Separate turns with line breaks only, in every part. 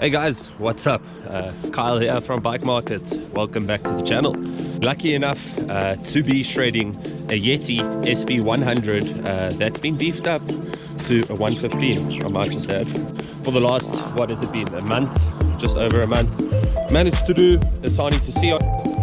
Hey guys, what's up? Kyle here from Bike Market. Welcome back to the channel. Lucky enough to be shredding a Yeti SB100 that's been beefed up to a 115, I might just add. For the last, what has it been, a month? Just over a month. Managed to do a Sani to see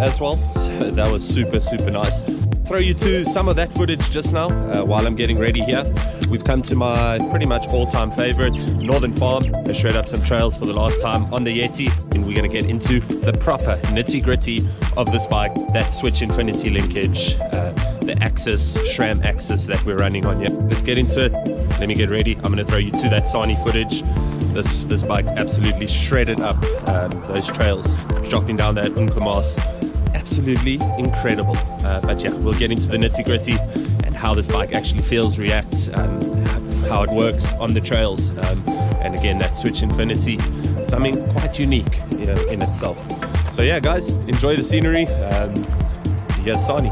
as well, so that was super nice. Throw you to some of that footage just now while I'm getting ready here. We've come to my pretty much all-time favorite, Northern Farm. I shred up some trails for the last time on the Yeti, and we're going to get into the proper nitty-gritty of this bike, that Switch Infinity linkage, the axis, SRAM axis that we're running on here. Let's get into it. Let me get ready. I'm going to throw you to that Sani footage. This bike absolutely shredded up those trails, dropping down that Unkamas. Absolutely incredible. But yeah, we'll get into the nitty-gritty and how this bike actually feels, reacts, how it works on the trails, and again, that Switch Infinity, something quite unique, you know, in itself. So yeah guys, enjoy the scenery. Here's Sani.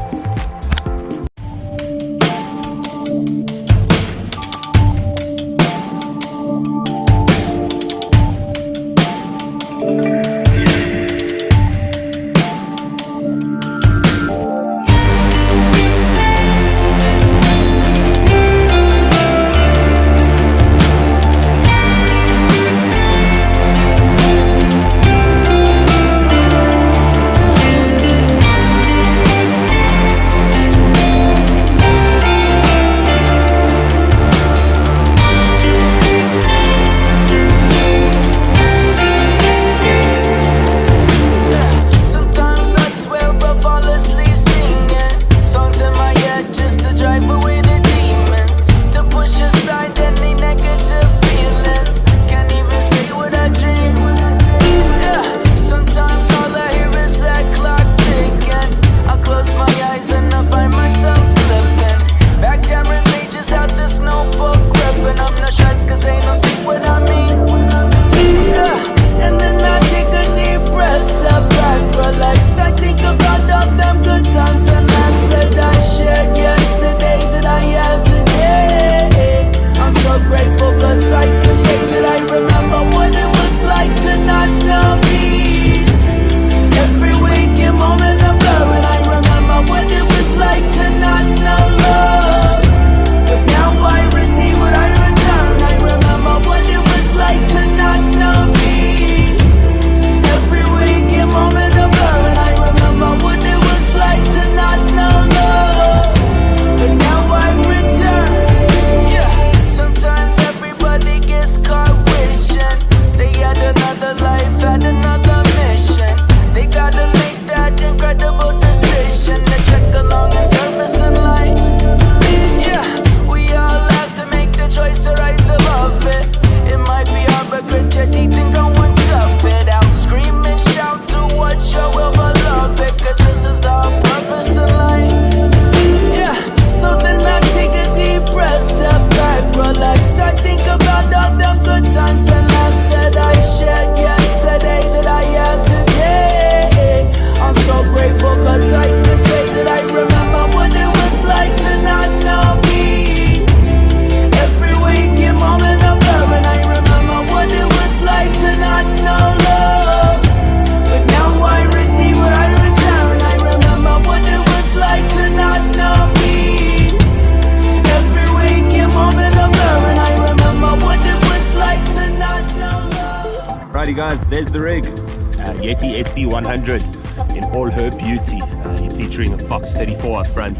Alrighty guys, there's the rig, Yeti SB100 in all her beauty. You're featuring a Fox 34 up front,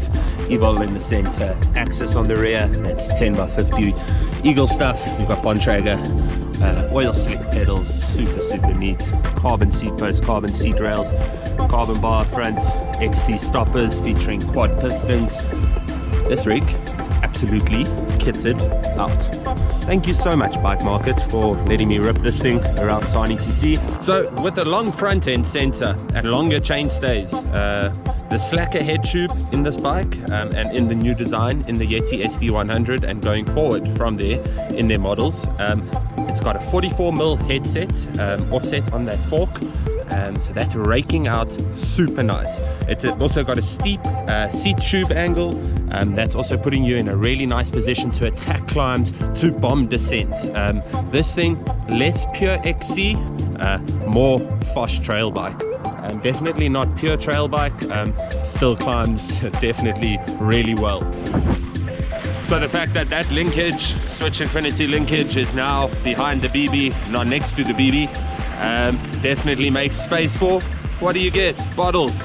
Evol in the center, axis on the rear, that's 10x50 Eagle stuff. You've got Bontrager, oil slick pedals, super neat, carbon seat posts, carbon seat rails, carbon bar front, XT stoppers featuring quad pistons. This rig is absolutely kitted out. Thank you so much Bike Market for letting me rip this thing around Sani to see. So with a long front end center and longer chain stays, the slacker head tube in this bike and in the new design in the Yeti SB100 and going forward from there in their models, it's It's got a 44mm headset offset on that fork, so that's raking out super nice. It's also got a steep seat tube angle, that's also putting you in a really nice position to attack climbs, to bomb descents. This thing, less pure XC, more fast trail bike. Definitely not pure trail bike, still climbs definitely really well. So the fact that that linkage, Switch Infinity linkage, is now behind the BB, not next to the BB, definitely makes space for, what do you guess, bottles.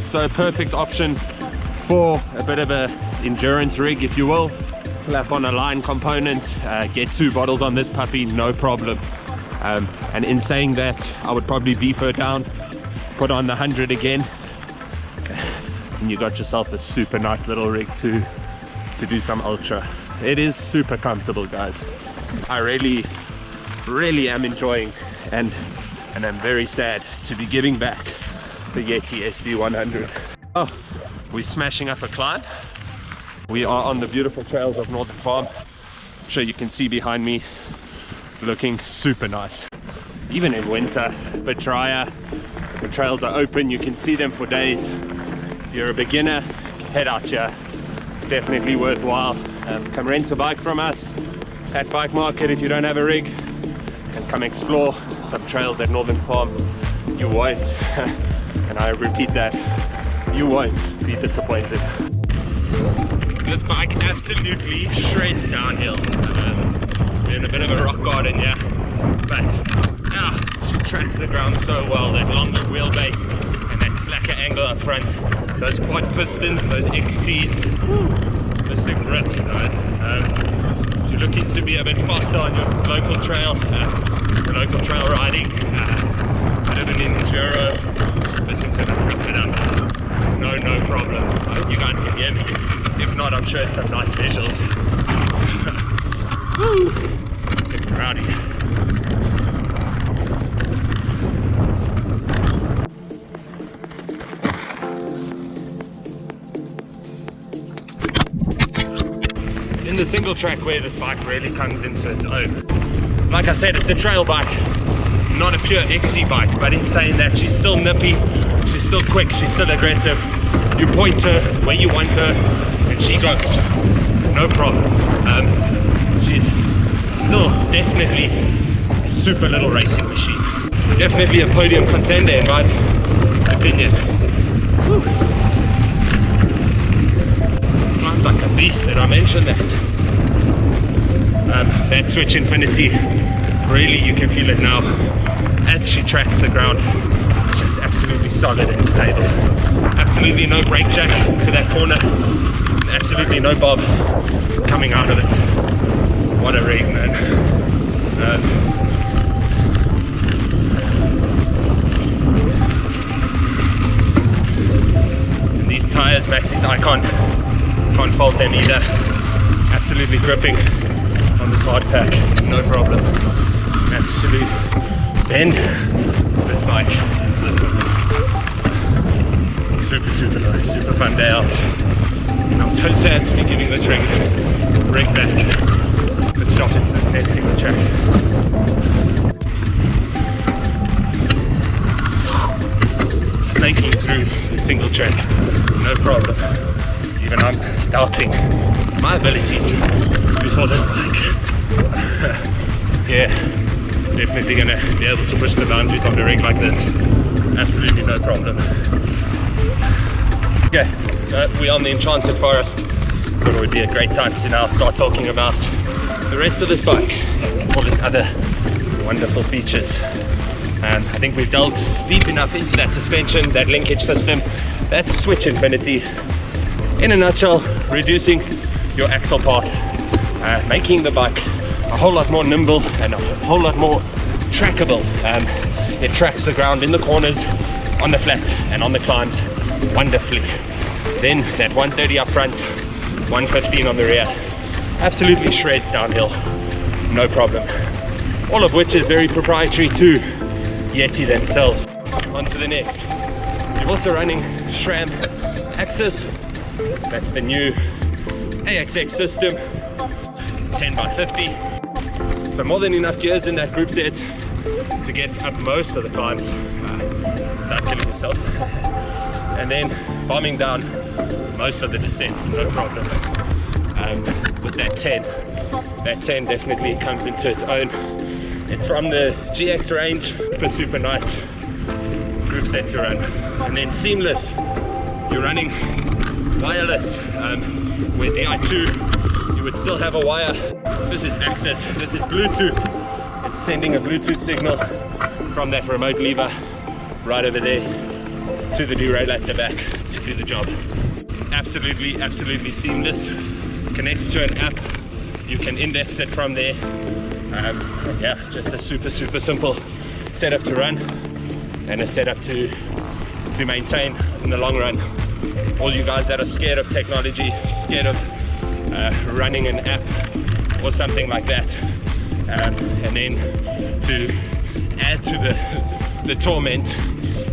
So a perfect option for a bit of a endurance rig, if you will. Slap on a line component, get 2 bottles on this puppy, no problem. And in saying that, I would probably beef her down, put on the 100 again, and you got yourself a super nice little rig to do some ultra. It is super comfortable, guys. I really am enjoying, and I'm very sad to be giving back the Yeti SB100. Oh, we're smashing up a climb. We are on the beautiful trails of Northern Farm. I'm sure you can see behind me, looking super nice. Even in winter, a bit drier, the trails are open, you can see them for days. If you're a beginner, head out here. Definitely worthwhile. Come rent a bike from us at Bike Market if you don't have a rig, and come explore some trails at Northern Farm. You won't, and I repeat that, you won't be disappointed. This bike absolutely shreds downhill. We're in a bit of a rock garden, yeah, but she tracks the ground so well. That longer wheelbase and that slacker angle up front, those quad pistons, those XTs, this thing rips, guys. If you're looking to be a bit faster on your local trail riding, bit of an enduro, listen to that, rip it up. No problem. I hope you guys can hear me. If not, I'm sure it's some nice visuals. Woo! Getting rowdy. It's in the single track where this bike really comes into its own. Like I said, it's a trail bike, not a pure XC bike, but in saying that, she's still nippy, she's still quick, she's still aggressive. You point her where you want her and she goes, no problem. She's still definitely a super little racing machine. Definitely a podium contender in my opinion. Whew. Climbs like a beast, did I mention that? That Switch Infinity, really you can feel it now as she tracks the ground. She's absolutely solid and stable. Absolutely no brake jack to that corner. Absolutely no bob coming out of it. What a rig, man. And these tires, Maxis, I can't fault them either. Absolutely gripping on this hard pack, no problem. Absolute bend. This bike is super nice, super fun day out. And I'm so sad to be giving this rig back. Let's jump into this next single track. Snaking through the single track, no problem. Even I'm doubting my abilities before this bike. Yeah, definitely gonna be able to push the boundaries on the rig like this. Absolutely no problem. Okay, so we're on the Enchanted Forest. Thought it would be a great time to now start talking about the rest of this bike and all its other wonderful features. I think we've delved deep enough into that suspension, that linkage system, that Switch Infinity. In a nutshell, reducing your axle part, making the bike a whole lot more nimble and a whole lot more trackable. It tracks the ground in the corners, on the flat and on the climbs wonderfully. Then that 130 up front, 115 on the rear, absolutely shreds downhill, no problem. All of which is very proprietary to Yeti themselves. On to the next. You're also running SRAM axis. That's the new AXX system, 10x50. So more than enough gears in that group set to get up most of the climbs without killing yourself, and then bombing down most of the descents, no problem. With that 10 definitely comes into its own. It's from the GX range, super nice group set to run. And then seamless, you're running wireless. With the i2 you would still have a wire. This is access, this is Bluetooth. It's sending a Bluetooth signal from that remote lever right over there to the derailleur at the back to do the job. Absolutely seamless. Connects to an app, you can index it from there. Yeah, just a super simple setup to run and a setup to maintain in the long run. All you guys that are scared of technology, scared of running an app or something like that, and then to add to the torment,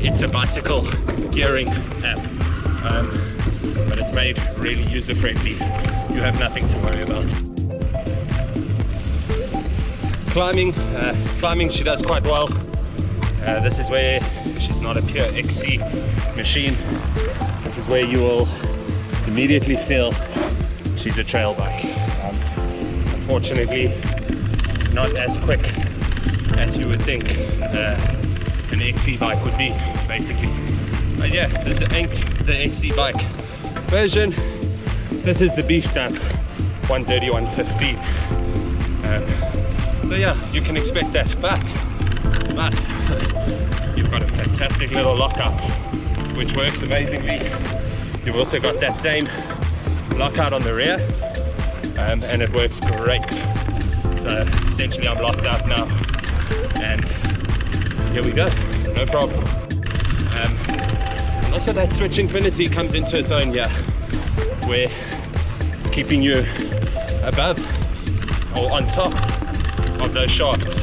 it's a bicycle gearing app, but it's made really user friendly. You have nothing to worry about. Climbing she does quite well. This is where she's not a pure XC machine. This is where you will immediately feel she's a trail bike. Unfortunately, not as quick as you would think an XC bike would be, basically. But yeah, this ain't the XC bike version. This is the beefed up 130, 115. So yeah, you can expect that, but you've got a fantastic little lockout, which works amazingly. You've also got that same lockout on the rear, and it works great. So essentially I'm locked out now, and here we go, no problem. And also that switch infinity comes into its own here, where it's keeping you above or on top of those shafts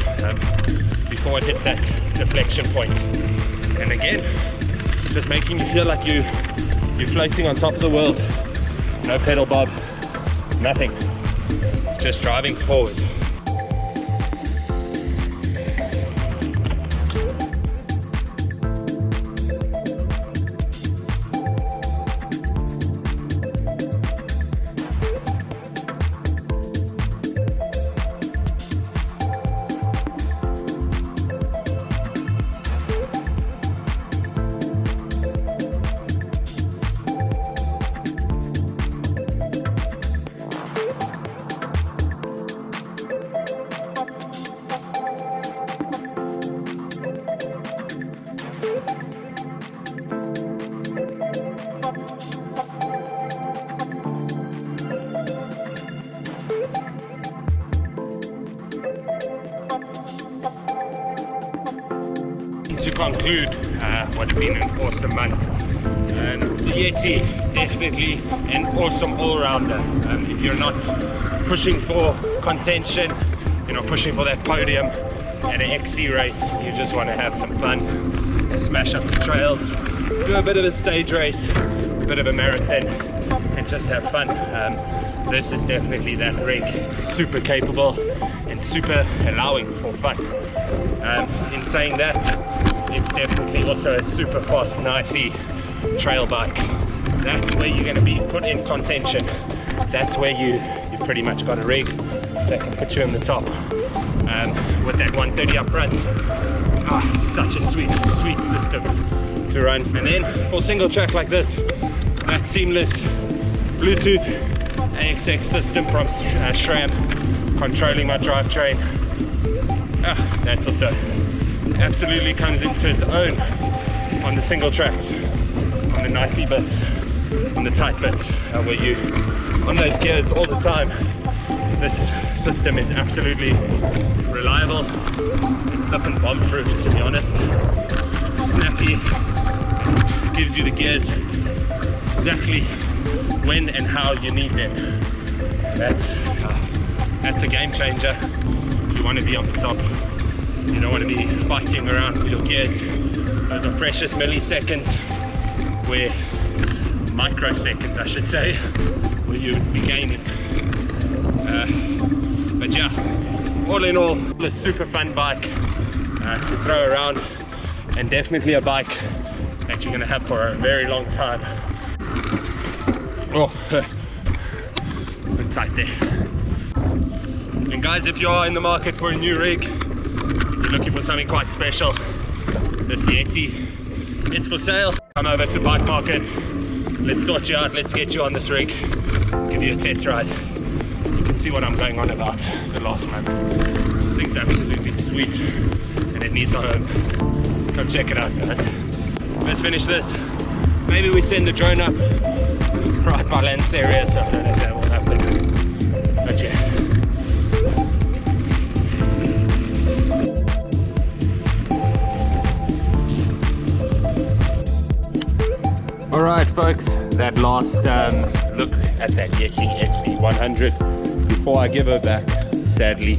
before it hits that deflection point. And again, just making you feel like you're floating on top of the world. No pedal bob, nothing, just driving forward. To conclude what's been an awesome month, the Yeti, definitely an awesome all-rounder. If you're not pushing for contention, you're not pushing for that podium at an XC race, you just want to have some fun, smash up the trails, do a bit of a stage race, a bit of a marathon, and just have fun. This is definitely that rig. It's super capable and super allowing for fun. In saying that, it's definitely also a super fast, knifey trail bike. That's where you're going to be put in contention. That's where you've pretty much got a rig that can put you in the top. With that 130 up front, such a sweet system to run. And then for single track like this, that seamless Bluetooth AXX system from SRAM controlling my drivetrain. That's also absolutely comes into its own on the single tracks, on the knifey bits, on the tight bits, where you on those gears all the time. This system is absolutely reliable, up and bomb proof, to be honest. Snappy, it gives you the gears exactly when and how you need them. That's a game changer. You want to be on the top. You don't want to be fighting around with your gears. Those are precious milliseconds, where microseconds I should say, where you would be gaining But yeah, all in all, a super fun bike to throw around, and definitely a bike that you're gonna have for a very long time. Oh, a bit tight there. And guys, if you are in the market for a new rig, if you're looking for something quite special, this Yeti, it's for sale. Come over to Bike Market, let's sort you out, let's get you on this rig, let's give you a test ride. You can see what I'm going on about the last month. This thing's absolutely sweet and it needs a home. Come check it out, guys. Let's finish this. Maybe we send the drone up right by Lance area, so I don't know if that will happen. But yeah. Alright folks, that last look at that Yeti SB100 before I give her back, sadly.